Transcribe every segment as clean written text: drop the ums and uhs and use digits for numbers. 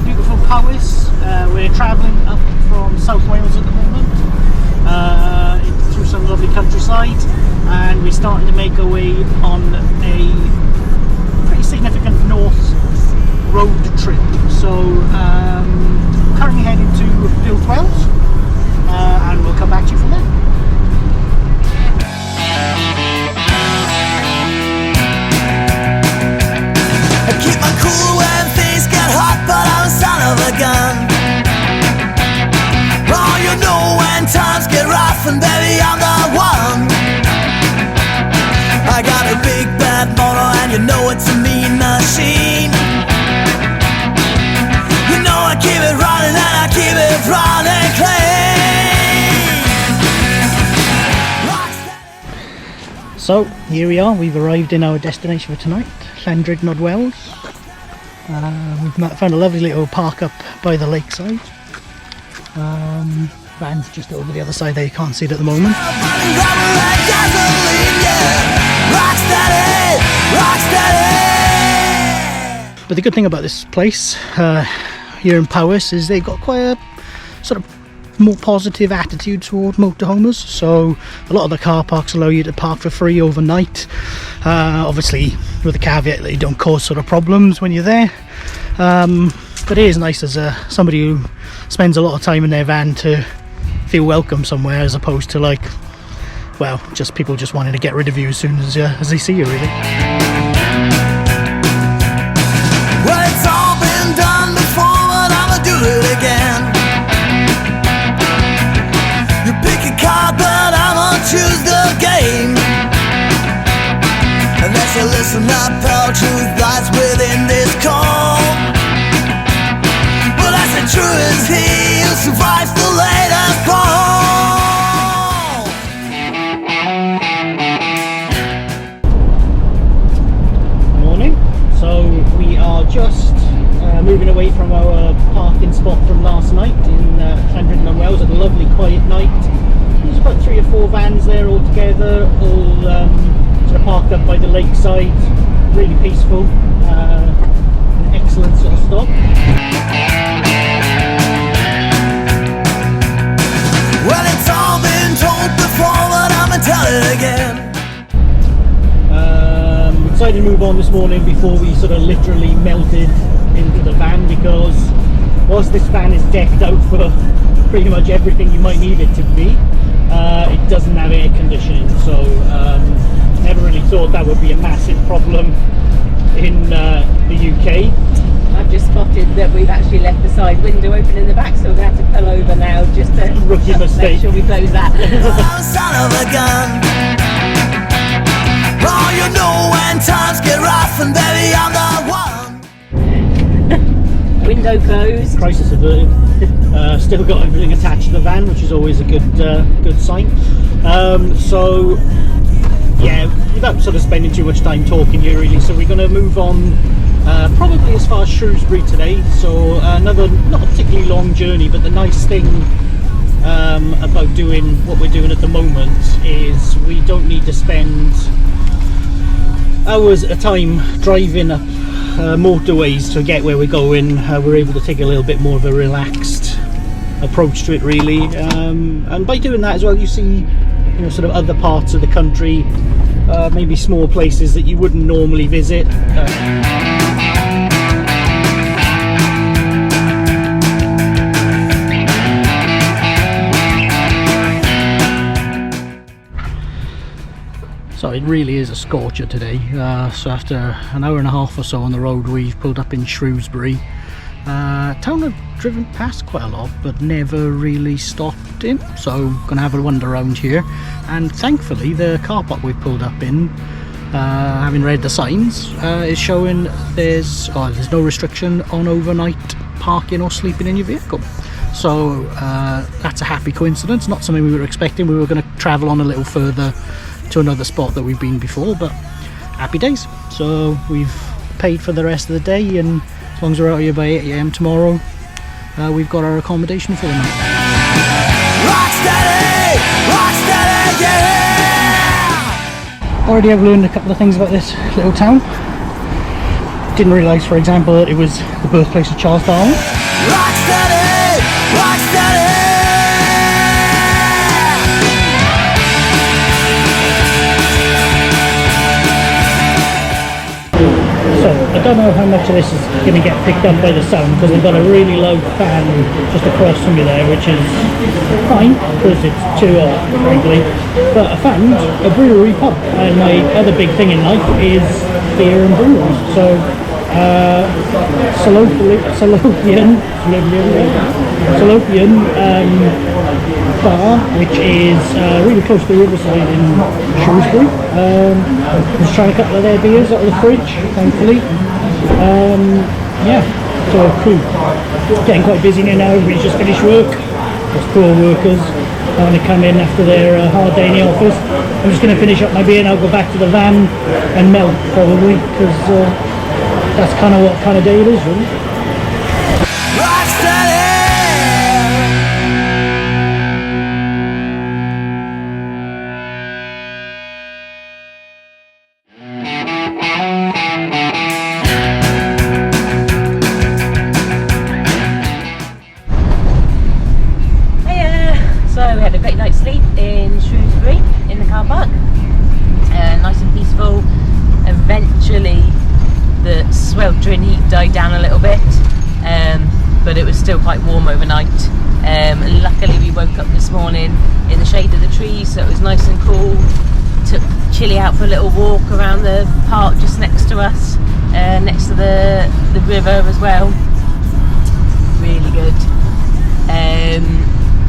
beautiful Powys. We're travelling up from South Wales at the moment, through some lovely countryside, and we're starting to make our way on a pretty significant north road trip. So currently heading to Wales, and we'll come back to you from there. Keep my cool when things get hot, but I'm a son of a gun. Oh, you know when times get rough, and baby, I'm the one. I got a big bad motor, and you know it's a mean machine. You know I keep it running, and I keep it running clean. So here we are, we've arrived in our destination for tonight, LLANDRINDOD, Wales. We've found a lovely little park up by the lakeside. Van's just over the other side there, you can't see it at the moment. But the good thing about this place here in Powys is they've got quite a sort of more positive attitude toward motorhomers. So a lot of the car parks allow you to park for free overnight, obviously with the caveat that you don't cause sort of problems when you're there, but it is nice as somebody who spends a lot of time in their van to feel welcome somewhere, as opposed to, like, well, just people just wanting to get rid of you as soon as they see you, really. Well, it's all been done before, but I'ma do it again. You pick a card, but I'ma choose the game. Unless you listen up, pal, truth lies within this call. Well, that's the true as he who survives the latest call. Morning. So we are just moving away from our parking spot from last night in LLANDRINDOD, Wales. At a lovely quiet night. There's about 3 or 4 vans there all together, all sort of parked up by the lakeside. Really peaceful. An excellent sort of stop. Well, it's all been told before, but I'ma tell it again. Decided to move on this morning before we sort of literally melted into the van, because whilst this van is decked out for pretty much everything you might need it to be, it doesn't have air conditioning, so never really thought that would be a massive problem in the UK. I've just spotted that we've actually left the side window open in the back, so we're going to have to pull over now just to Rookie mistake. make sure we close that. I'm a son of a gun. Oh, you know when times get rough, and baby, I'm the one. Window closed. Crisis averted. Still got everything attached to the van, which is always a good sign. So yeah, without sort of spending too much time talking here really, so we're going to move on probably as far as Shrewsbury today. So another not a particularly long journey, but the nice thing about doing what we're doing at the moment is we don't need to spend hours at a time driving up motorways to get where we're going. We're able to take a little bit more of a relaxed approach to it really, and by doing that as well, you see, you know, sort of other parts of the country, maybe small places that you wouldn't normally visit. So it really is a scorcher today. So after an hour and a half or so on the road, we've pulled up in Shrewsbury. Town I've driven past quite a lot, but never really stopped in. So gonna have a wander around here. And thankfully, the car park we pulled up in, having read the signs, is showing there's no restriction on overnight parking or sleeping in your vehicle. So that's a happy coincidence. Not something we were expecting. We were going to travel on a little further to another spot that we've been before, but happy days. So we've paid for the rest of the day, and as long as we're out here by 8 AM tomorrow, we've got our accommodation for the night. Rocksteady, rocksteady, yeah! Already have learned a couple of things about this little town. Didn't realise, for example, that it was the birthplace of Charles Darwin. Rocksteady, rocksteady. So, I don't know how much of this is going to get picked up by the sound, because they've got a really loud fan just across from me there, which is fine, because it's too hot, frankly. But I found a brewery pub, and my other big thing in life is beer and breweries. So, Salopian bar, which is really close to the riverside in Shrewsbury. Just trying a couple of their beers out of the fridge, thankfully. Yeah, so cool. Getting quite busy now. Everybody's just finished work. Just poor workers having to come in after their hard day in the office. I'm just going to finish up my beer and I'll go back to the van and melt probably, because that's kind of what kind of day it is, really. So we had a great night's sleep in Shrewsbury in the car park. Nice and peaceful. Eventually the sweltering heat died down a little bit, but it was still quite warm overnight. Luckily we woke up this morning in the shade of the trees, so it was nice and cool. Took Chilly out for a little walk around the park just next to us, next to the river as well. Really good.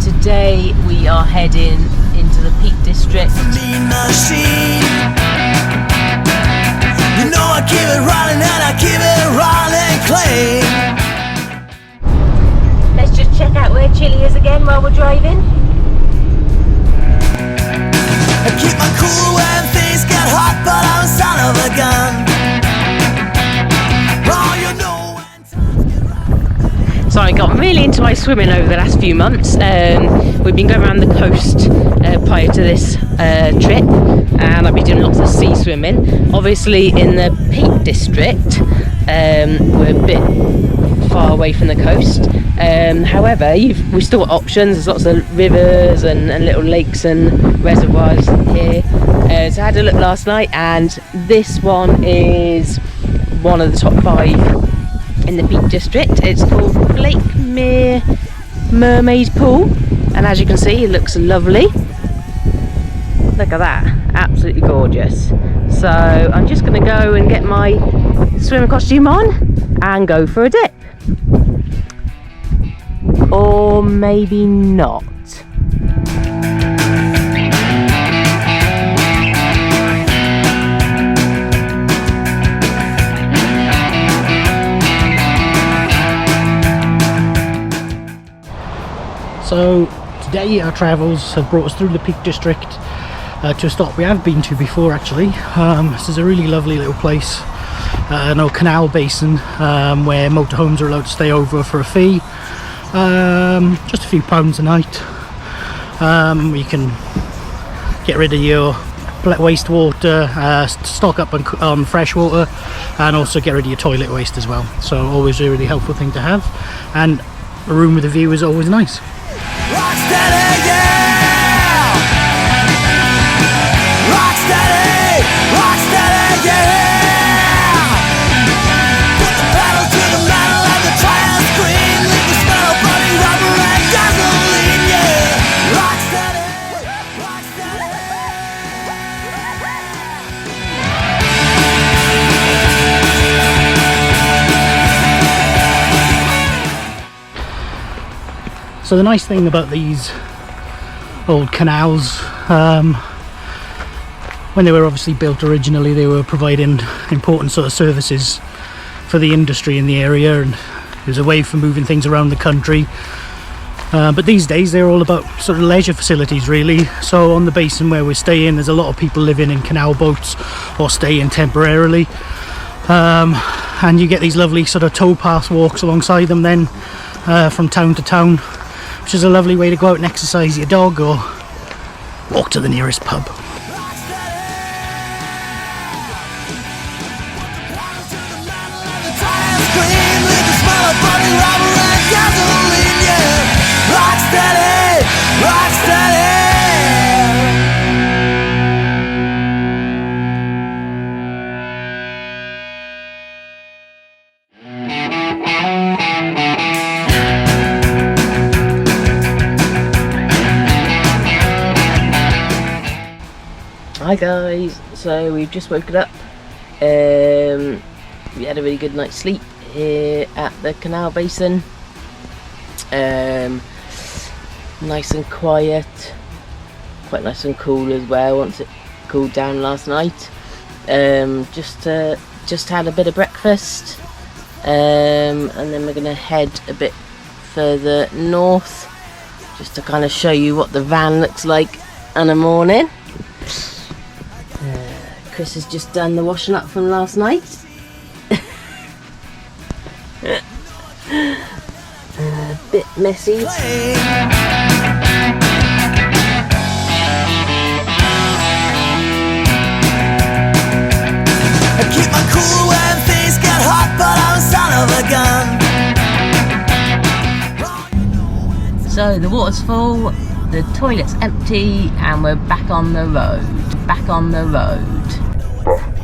Today we are heading into the Peak District. You know I keep it running and I keep it running clean. Let's just check out where Chilly is again while we're driving. I keep my cool when things get hot, but I'm a son of a gun. Oh, you know when times get rough. So I got really into my swimming over the last few months. We've been going around the coast prior to this trip, and I've been doing lots of sea swimming. Obviously in the Peak District we're a bit far away from the coast. However, we've still got options. There's lots of rivers and little lakes and reservoirs here. So I had a look last night, and this one is one of the top 5 in the Peak District. It's called Blakemere Mermaid Pool, and as you can see, it looks lovely. Look at that, absolutely gorgeous. So I'm just going to go and get my swimming costume on and go for a dip. Or maybe not. So today our travels have brought us through the Peak District to a stop we have been to before, actually. This is a really lovely little place, an old canal basin where motorhomes are allowed to stay over for a fee, just a few pounds a night. You can get rid of your wastewater, stock up on fresh water, and also get rid of your toilet waste as well. So always a really helpful thing to have, and a room with a view is always nice. Rocksteady, yeah! Rocksteady, rocksteady, yeah! Put the pedal to the metal and the tire screen. Leave the smell of burning rubber and gasoline, yeah! Rocksteady, rocksteady. So the nice thing about these old canals, when they were obviously built originally, they were providing important sort of services for the industry in the area, and it was a way for moving things around the country. But these days they're all about sort of leisure facilities, really. So on the basin where we're staying, there's a lot of people living in canal boats or staying temporarily, and you get these lovely sort of towpath walks alongside them then, from town to town, which is a lovely way to go out and exercise your dog or walk to the nearest pub. Hi guys, so we've just woken up. We had a really good night's sleep here at the canal basin. Nice and quiet, quite nice and cool as well once it cooled down last night. Just had a bit of breakfast, and then we're gonna head a bit further north just to kind of show you what the van looks like in the morning. Chris has just done the washing up from last night. A bit messy. I keep my cool when things get hot, but I'm a son of a gun. So the water's full, the toilet's empty, and we're back on the road. Back on the road.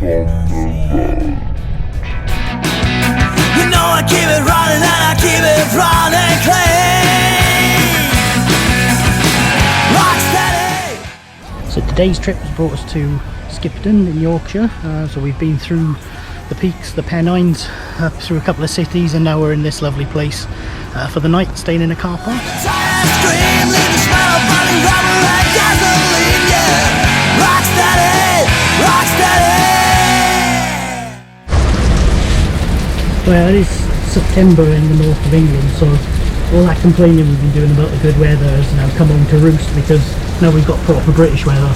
You know I keep it running and I keep it running clean. Rock steady. So today's trip has brought us to Skipton in Yorkshire. So we've been through the peaks, the Pennines, up through a couple of cities, and now we're in this lovely place for the night, staying in a car park. Scream, leave the smell of burning rubber and gasoline, yeah. Rock steady, rock steady. Well, it is September in the north of England, so all that complaining we've been doing about the good weather has now come home to roost, because now we've got proper British weather.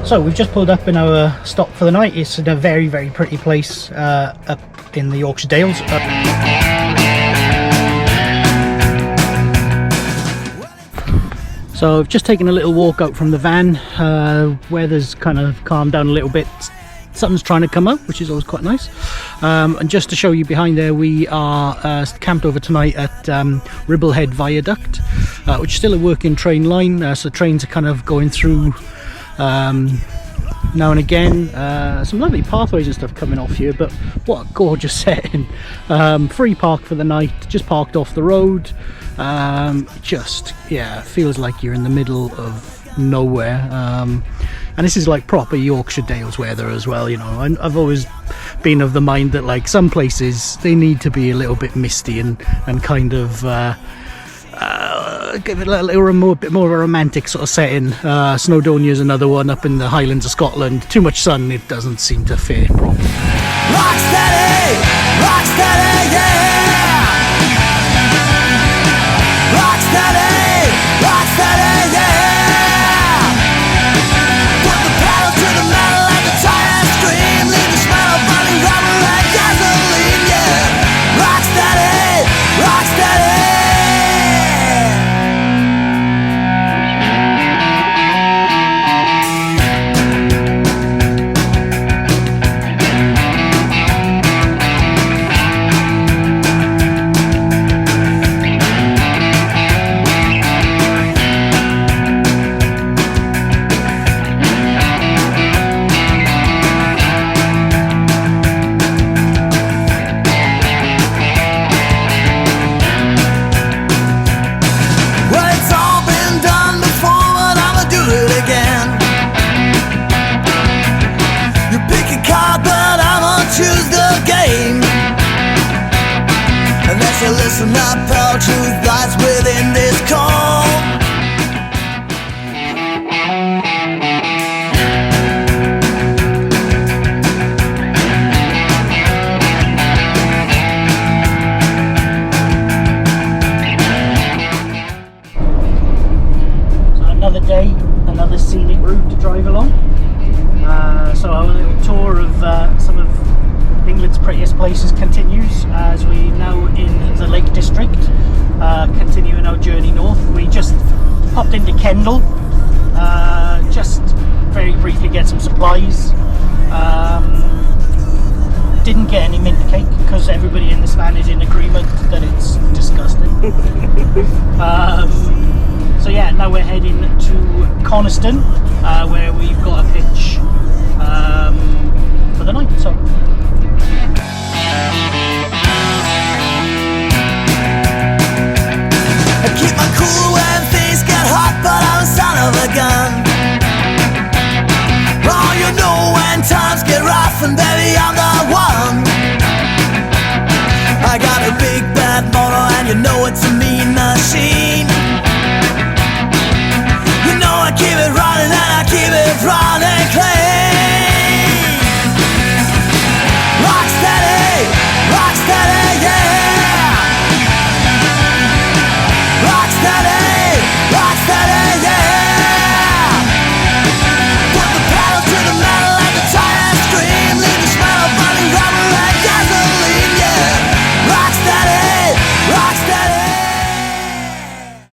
So we've just pulled up in our stop for the night. It's in a very, very pretty place up in the Yorkshire Dales. So I've just taken a little walk out from the van. Weather's kind of calmed down a little bit. Sun's trying to come out, which is always quite nice. And just to show you behind there, we are camped over tonight at RIBBLEHEAD Viaduct, which is still a working train line. So trains are kind of going through now and again. Some lovely pathways and stuff coming off here, but what a gorgeous setting. Free park for the night, just parked off the road. Just, yeah, feels like you're in the middle of nowhere. And this is like proper Yorkshire Dales weather as well, you know. I've always been of the mind that like some places they need to be a little bit misty and kind of give it a bit more of a romantic sort of setting. Snowdonia's another one up in the Highlands of Scotland. Too much sun, it doesn't seem to fare properly. Rock steady, yeah. Rock steady, yeah. Put the pedal to the metal and the tires scream. Leave the smell of burning rubber and gasoline, yeah. Rock steady, rock steady. So listen up, pal, truth lies within this call. So another day, another scenic route to drive along. So our little tour of some of England's prettiest places continues as we now in the Lake District, continuing our journey north. We just popped into Kendal, just very briefly get some supplies. Didn't get any mint cake because everybody in this van is in agreement that it's disgusting. So yeah, now we're heading to Coniston, where we've got a pitch for the night. So. I keep my cool when things get hot, but I'm a son of a gun. Oh, you know when times get rough, and baby, I'm the one. I got a big bad motor, and you know it's a